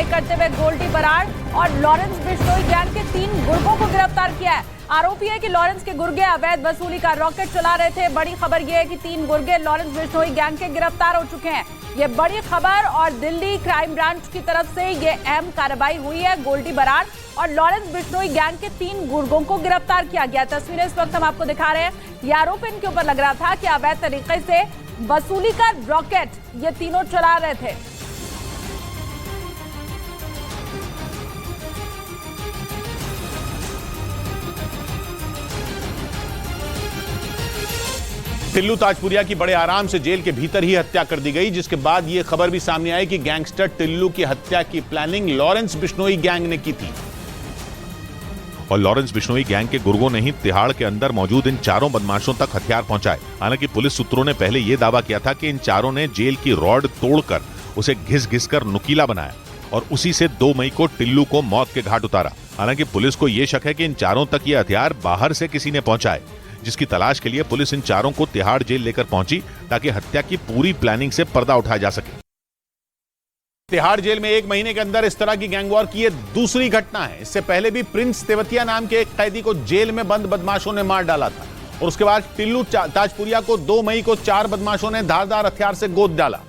कार्रवाई करते हुए गोल्डी बराड़ और लॉरेंस बिश्नोई गैंग के 3 गुर्गों को गिरफ्तार किया है। आरोपी है कि लॉरेंस के गुर्गे अवैध वसूली का रॉकेट चला रहे थे। बड़ी खबर यह है कि 3 गुर्गे लॉरेंस बिश्नोई गैंग के गिरफ्तार हो चुके हैं। ये बड़ी खबर और दिल्ली क्राइम ब्रांच की तरफ से ये अहम कार्रवाई हुई है। गोल्डी बराड़ और लॉरेंस बिश्नोई गैंग के 3 गुर्गों को गिरफ्तार किया गया। तस्वीरें इस वक्त हम आपको दिखा रहे हैं। ये आरोप इनके ऊपर लग रहा था कि अवैध तरीके से वसूली का रॉकेट ये तीनों चला रहे थे। टिल्लू ताजपुरिया की बड़े आराम से जेल के भीतर ही हत्या कर दी गई, जिसके बाद यह खबर भी सामने आई कि गैंगस्टर टिल्लू की हत्या की प्लानिंग लॉरेंस बिश्नोई गैंग ने की थी। और लॉरेंस बिश्नोई गैंग के गुर्गों ने ही तिहाड़ के अंदर मौजूद इन चारों बदमाशों तक हथियार पहुंचाए। हालांकि पुलिस सूत्रों ने पहले यह दावा किया था कि इन चारों ने जेल की रॉड तोड़कर उसे घिस घिस कर नुकीला बनाया और उसी से 2 मई को टिल्लू को मौत के घाट उतारा। हालांकि पुलिस को यह शक है कि इन चारों तक ये हथियार बाहर से किसी ने पहुंचाए, जिसकी तलाश के लिए पुलिस इन चारों को तिहाड़ जेल लेकर पहुंची ताकि हत्या की पूरी प्लानिंग से पर्दा उठाया जा सके। तिहाड़ जेल में 1 महीने के अंदर इस तरह की गैंगवॉर की यह दूसरी घटना है। इससे पहले भी प्रिंस तेवतिया नाम के एक कैदी को जेल में बंद बदमाशों ने मार डाला था और उसके बाद टिल्लू ताजपुरिया को 2 मई को 4 बदमाशों ने धारदार हथियार से गोद डाला,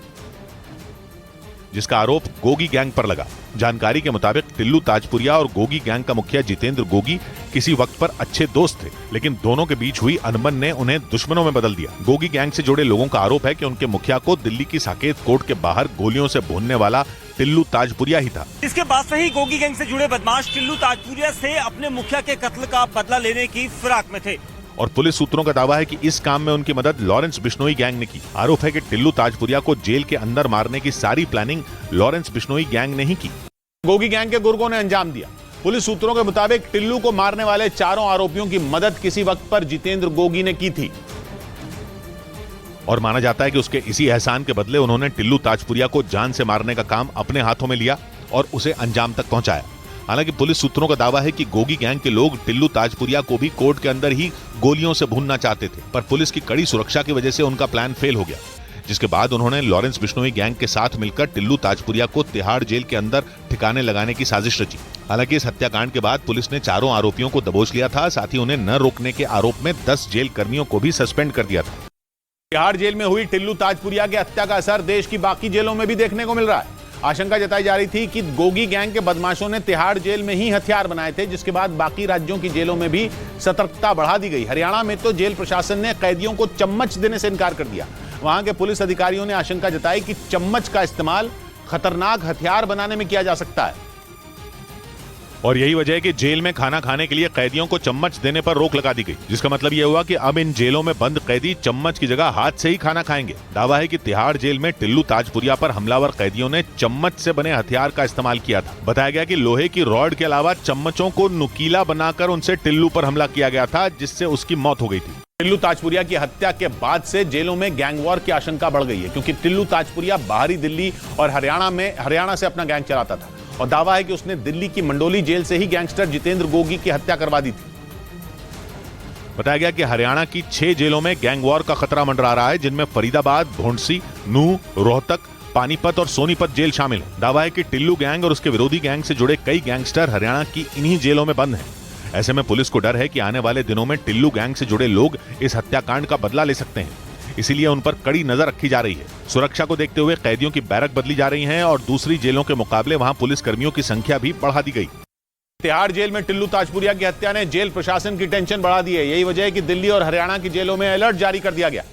जिसका आरोप गोगी गैंग पर लगा। जानकारी के मुताबिक टिल्लू ताजपुरिया और गोगी गैंग का मुखिया जितेंद्र गोगी किसी वक्त पर अच्छे दोस्त थे, लेकिन दोनों के बीच हुई अनबन ने उन्हें दुश्मनों में बदल दिया। गोगी गैंग से जुड़े लोगों का आरोप है कि उनके मुखिया को दिल्ली की साकेत कोर्ट के बाहर गोलियों से भूनने वाला टिल्लू ताजपुरिया ही था। इसके बाद से ही गोगी गैंग से जुड़े बदमाश टिल्लू ताजपुरिया से अपने मुखिया के कत्ल का बदला लेने की फिराक में थे। और पुलिस सूत्रों का दावा है कि इस काम में उनकी मदद लॉरेंस बिश्नोई गैंग ने की। आरोप है कि टिल्लू ताजपुरिया को जेल के अंदर मारने की सारी प्लानिंग लॉरेंस बिश्नोई गैंग ने ही की। गोगी गैंग के गुर्गों ने अंजाम दिया। पुलिस सूत्रों के मुताबिक टिल्लू को मारने वाले चारों आरोपियों की मदद किसी वक्त पर जितेंद्र गोगी ने की थी और माना जाता है कि उसके इसी एहसान के बदले उन्होंने टिल्लू ताजपुरिया को जान से मारने का काम अपने हाथों में लिया और उसे अंजाम तक पहुंचाया। हालांकि पुलिस सूत्रों का दावा है कि गोगी गैंग के लोग टिल्लू ताजपुरिया को भी कोर्ट के अंदर ही गोलियों से भूनना चाहते थे, पर पुलिस की कड़ी सुरक्षा की वजह से उनका प्लान फेल हो गया, जिसके बाद उन्होंने लॉरेंस बिश्नोई गैंग के साथ मिलकर टिल्लू ताजपुरिया को तिहाड़ जेल के अंदर ठिकाने लगाने की साजिश रची। हालांकि इस हत्याकांड के बाद पुलिस ने चारों आरोपियों को दबोच लिया था, साथ ही उन्हें न रोकने के आरोप में 10 जेल कर्मियों को भी सस्पेंड कर दिया था। तिहाड़ जेल में हुई टिल्लू ताजपुरिया की हत्या का असर देश की बाकी जेलों में भी देखने को मिल रहा है। आशंका जताई जा रही थी कि गोगी गैंग के बदमाशों ने तिहाड़ जेल में ही हथियार बनाए थे, जिसके बाद बाकी राज्यों की जेलों में भी सतर्कता बढ़ा दी गई। हरियाणा में तो जेल प्रशासन ने कैदियों को चम्मच देने से इनकार कर दिया। वहां के पुलिस अधिकारियों ने आशंका जताई कि चम्मच का इस्तेमाल खतरनाक हथियार बनाने में किया जा सकता है और यही वजह है कि जेल में खाना खाने के लिए कैदियों को चम्मच देने पर रोक लगा दी गई, जिसका मतलब यह हुआ कि अब इन जेलों में बंद कैदी चम्मच की जगह हाथ से ही खाना खाएंगे। दावा है कि तिहाड़ जेल में टिल्लू ताजपुरिया पर हमलावर कैदियों ने चम्मच से बने हथियार का इस्तेमाल किया था। बताया गया कि लोहे की रॉड के अलावा चम्मचों को नुकीला बनाकर उनसे टिल्लू पर हमला किया गया था, जिससे उसकी मौत हो गई थी। टिल्लू ताजपुरिया की हत्या के बाद से जेलों में गैंगवॉर की आशंका बढ़ गई है, क्योंकि टिल्लू ताजपुरिया बाहरी दिल्ली और हरियाणा से अपना गैंग चलाता था और दावा है कि उसने दिल्ली की मंडोली जेल से ही गैंगस्टर जितेंद्र गोगी की हत्या करवा दी थी। बताया गया कि हरियाणा की 6 जेलों में गैंगवॉर का खतरा मंडरा रहा है, जिनमें फरीदाबाद, भोंडसी, नूह, रोहतक, पानीपत और सोनीपत जेल शामिल है। दावा है कि टिल्लू गैंग और उसके विरोधी गैंग से जुड़े कई गैंगस्टर हरियाणा की इन्हीं जेलों में बंद हैं। ऐसे में पुलिस को डर है कि आने वाले दिनों में टिल्लू गैंग से जुड़े लोग इस हत्याकांड का बदला ले सकते हैं, इसीलिए उन पर कड़ी नजर रखी जा रही है। सुरक्षा को देखते हुए कैदियों की बैरक बदली जा रही है और दूसरी जेलों के मुकाबले वहां पुलिस कर्मियों की संख्या भी बढ़ा दी गई। तिहाड़ जेल में टिल्लू ताजपुरिया की हत्या ने जेल प्रशासन की टेंशन बढ़ा दी है। यही वजह है कि दिल्ली और हरियाणा की जेलों में अलर्ट जारी कर दिया गया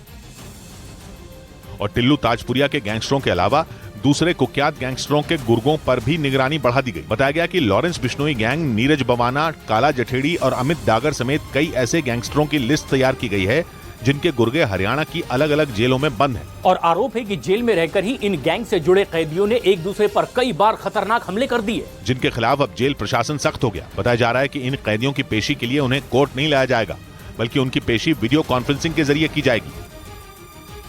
और टिल्लू ताजपुरिया के गैंगस्टरों के अलावा दूसरे कुख्यात गैंगस्टरों के गुर्गों पर भी निगरानी बढ़ा दी गई। बताया गया कि लॉरेंस बिश्नोई गैंग, नीरज बवाना, काला जठेड़ी और अमित डागर समेत कई ऐसे गैंगस्टरों की लिस्ट तैयार की गई है, जिनके गुर्गे हरियाणा की अलग अलग जेलों में बंद हैं। और आरोप है कि जेल में रहकर ही इन गैंग से जुड़े कैदियों ने एक दूसरे पर कई बार खतरनाक हमले कर दिए, जिनके खिलाफ अब जेल प्रशासन सख्त हो गया। बताया जा रहा है कि इन कैदियों की पेशी के लिए उन्हें कोर्ट नहीं लाया जाएगा, बल्कि उनकी पेशी वीडियो कॉन्फ्रेंसिंग के जरिए की जाएगी।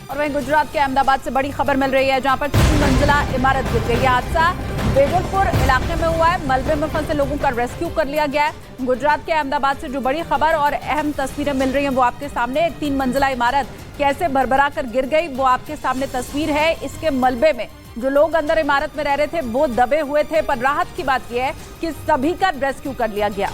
और वहीं गुजरात के अहमदाबाद से बड़ी खबर मिल रही है, जहां पर 3 मंजिला इमारत गिर गई। हादसा बेगुलपुर इलाके में हुआ है। मलबे में फंसे लोगों का रेस्क्यू कर लिया गया है। गुजरात के अहमदाबाद से जो बड़ी खबर और अहम तस्वीरें मिल रही हैं वो आपके सामने। एक 3 मंजिला इमारत कैसे भरभरा कर गिर गई वो आपके सामने तस्वीर है। इसके मलबे में जो लोग अंदर इमारत में रह रहे थे वो दबे हुए थे, पर राहत की बात यह है कि सभी का रेस्क्यू कर लिया गया।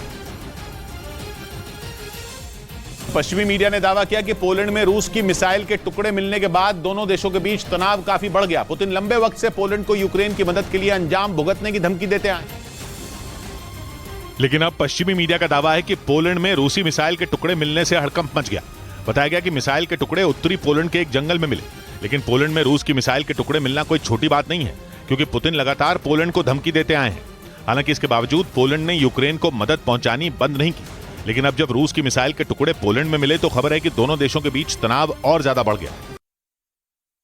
पश्चिमी मीडिया ने दावा किया कि पोलैंड में रूस की मिसाइल के टुकड़े मिलने के बाद दोनों देशों के बीच तनाव काफी बढ़ गया। पुतिन लंबे वक्त से पोलैंड को यूक्रेन की मदद के लिए अंजाम भुगतने की धमकी देते आए। लेकिन अब पश्चिमी मीडिया का दावा है कि पोलैंड में रूसी मिसाइल के टुकड़े मिलने से हड़कंप मच गया। बताया गया कि मिसाइल के टुकड़े उत्तरी पोलैंड के एक जंगल में मिले, लेकिन पोलैंड में रूस की मिसाइल के टुकड़े मिलना कोई छोटी बात नहीं है, क्योंकि पुतिन लगातार पोलैंड को धमकी देते आए हैं। हालांकि इसके बावजूद पोलैंड ने यूक्रेन को मदद पहुंचानी बंद नहीं की, लेकिन अब जब रूस की मिसाइल के टुकड़े पोलैंड में मिले तो खबर है कि दोनों देशों के बीच तनाव और ज्यादा बढ़ गया।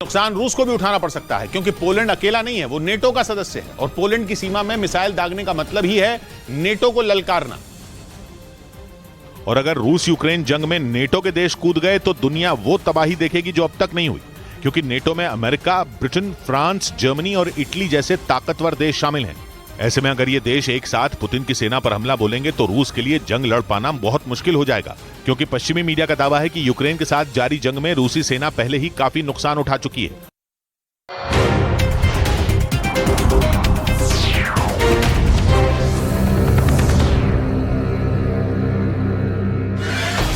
नुकसान रूस को भी उठाना पड़ सकता है, क्योंकि पोलैंड अकेला नहीं है, वो नेटो का सदस्य है और पोलैंड की सीमा में मिसाइल दागने का मतलब ही है नेटो को ललकारना। और अगर रूस यूक्रेन जंग में नेटो के देश कूद गए तो दुनिया वो तबाही देखेगी जो अब तक नहीं हुई, क्योंकि नेटो में अमेरिका, ब्रिटेन, फ्रांस, जर्मनी और इटली जैसे ताकतवर देश शामिल हैं। ऐसे में अगर ये देश एक साथ पुतिन की सेना पर हमला बोलेंगे तो रूस के लिए जंग लड़ पाना बहुत मुश्किल हो जाएगा, क्योंकि पश्चिमी मीडिया का दावा है कि यूक्रेन के साथ जारी जंग में रूसी सेना पहले ही काफी नुकसान उठा चुकी है।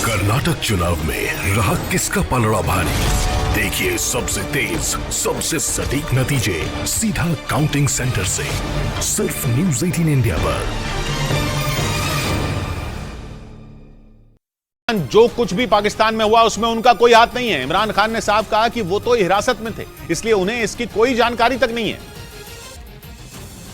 कर्नाटक चुनाव में रहा किसका पलड़ा भारी? देखिए सबसे तेज, सबसे सटीक नतीजे सीधा काउंटिंग सेंटर से, सिर्फ न्यूज़ 18 इंडिया पर। जो कुछ भी पाकिस्तान में हुआ उसमें उनका कोई हाथ नहीं है। इमरान खान ने साफ कहा कि वो तो हिरासत में थे, इसलिए उन्हें इसकी कोई जानकारी तक नहीं है।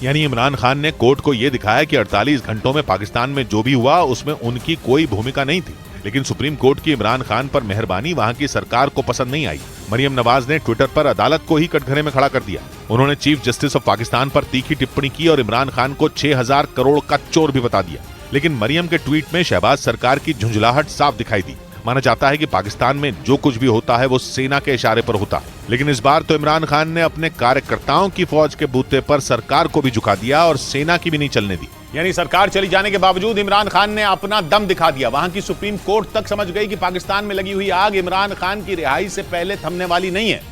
यानी इमरान खान ने कोर्ट को यह दिखाया कि 48 घंटों में पाकिस्तान में जो भी हुआ उसमें उनकी कोई भूमिका नहीं थी, लेकिन सुप्रीम कोर्ट की इमरान खान पर मेहरबानी वहां की सरकार को पसंद नहीं आई। मरियम नवाज ने ट्विटर पर अदालत को ही कटघरे में खड़ा कर दिया। उन्होंने चीफ जस्टिस ऑफ पाकिस्तान पर तीखी टिप्पणी की और इमरान खान को 6000 करोड़ का चोर भी बता दिया। लेकिन मरियम के ट्वीट में शहबाज सरकार की झुंझलाहट साफ दिखाई दी। माना जाता है कि पाकिस्तान में जो कुछ भी होता है वो सेना के इशारे पर होता है, लेकिन इस बार तो इमरान खान ने अपने कार्यकर्ताओं की फौज के बूते पर सरकार को भी झुका दिया और सेना की भी नहीं चलने दी। यानी सरकार चली जाने के बावजूद इमरान खान ने अपना दम दिखा दिया। वहां की सुप्रीम कोर्ट तक समझ गई कि पाकिस्तान में लगी हुई आग इमरान खान की रिहाई से पहले थमने वाली नहीं है,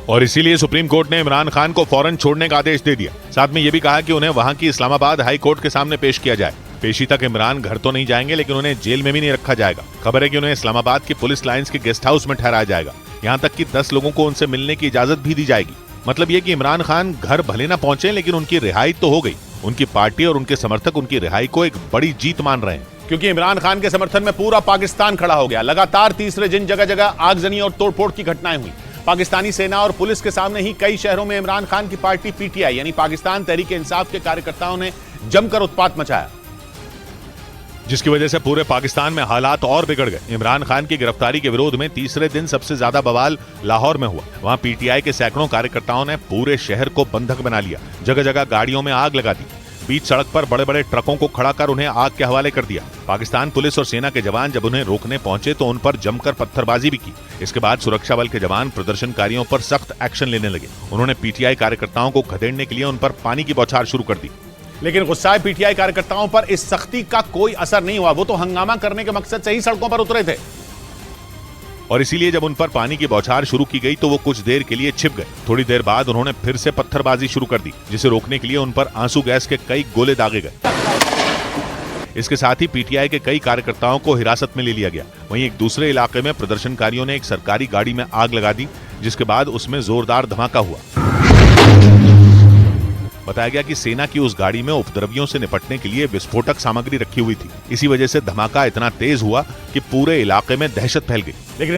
और इसीलिए सुप्रीम कोर्ट ने इमरान खान को फौरन छोड़ने का आदेश दे दिया। साथ में यह भी कहा कि उन्हें वहां की इस्लामाबाद हाई कोर्ट के सामने पेश किया जाए। पेशी तक इमरान घर तो नहीं जाएंगे, लेकिन उन्हें जेल में भी नहीं रखा जाएगा। खबर है कि उन्हें इस्लामाबाद की पुलिस लाइंस के गेस्ट हाउस में ठहराया जाएगा। यहाँ तक कि 10 लोगों को उनसे मिलने की इजाजत भी दी जाएगी। मतलब ये कि इमरान खान घर भले ना पहुंचे, लेकिन उनकी रिहाई तो हो गई। उनकी पार्टी और उनके समर्थक उनकी रिहाई को एक बड़ी जीत मान रहे हैं, क्योंकि इमरान खान के समर्थन में पूरा पाकिस्तान खड़ा हो गया। लगातार तीसरे दिन जगह जगह आगजनी और तोड़फोड़ की घटनाएं हुई। पाकिस्तानी सेना और पुलिस के सामने ही कई शहरों में इमरान खान की पार्टी पीटीआई यानी पाकिस्तान तहरीक इंसाफ के कार्यकर्ताओं ने जमकर उत्पात मचाया, जिसकी वजह से पूरे पाकिस्तान में हालात और बिगड़ गए। इमरान खान की गिरफ्तारी के विरोध में तीसरे दिन सबसे ज्यादा बवाल लाहौर में हुआ। वहां पीटीआई के सैकड़ों कार्यकर्ताओं ने पूरे शहर को बंधक बना लिया, जगह जगह गाड़ियों में आग लगा दी, बीच सड़क पर बड़े बड़े ट्रकों को खड़ा कर उन्हें आग के हवाले कर दिया। पाकिस्तान पुलिस और सेना के जवान जब उन्हें रोकने पहुंचे तो उन पर जमकर पत्थरबाजी भी की। इसके बाद सुरक्षा बल के जवान प्रदर्शनकारियों पर सख्त एक्शन लेने लगे। उन्होंने पीटीआई कार्यकर्ताओं को खदेड़ने के लिए उन पर पानी की बौछार शुरू कर दी। लेकिन गुस्साए पीटीआई कार्यकर्ताओं पर इस सख्ती का कोई असर नहीं हुआ। वो तो हंगामा करने के मकसद से ही सड़कों पर उतरे थे, और इसीलिए जब उन पर पानी की बौछार शुरू की गई तो वो कुछ देर के लिए छिप गए। थोड़ी देर बाद उन्होंने फिर से पत्थरबाजी शुरू कर दी, जिसे रोकने के लिए उन पर आंसू गैस के कई गोले दागे गए। इसके साथ ही पीटीआई के कई कार्यकर्ताओं को हिरासत में ले लिया गया। वहीं एक दूसरे इलाके में प्रदर्शनकारियों ने एक सरकारी गाड़ी में आग लगा दी, जिसके बाद उसमें जोरदार धमाका हुआ। बताया गया कि सेना की उस गाड़ी में उपद्रवियों से निपटने के लिए विस्फोटक सामग्री रखी हुई थी। इसी वजह से धमाका इतना तेज हुआ कि पूरे इलाके में दहशत फैल गई। लेकिन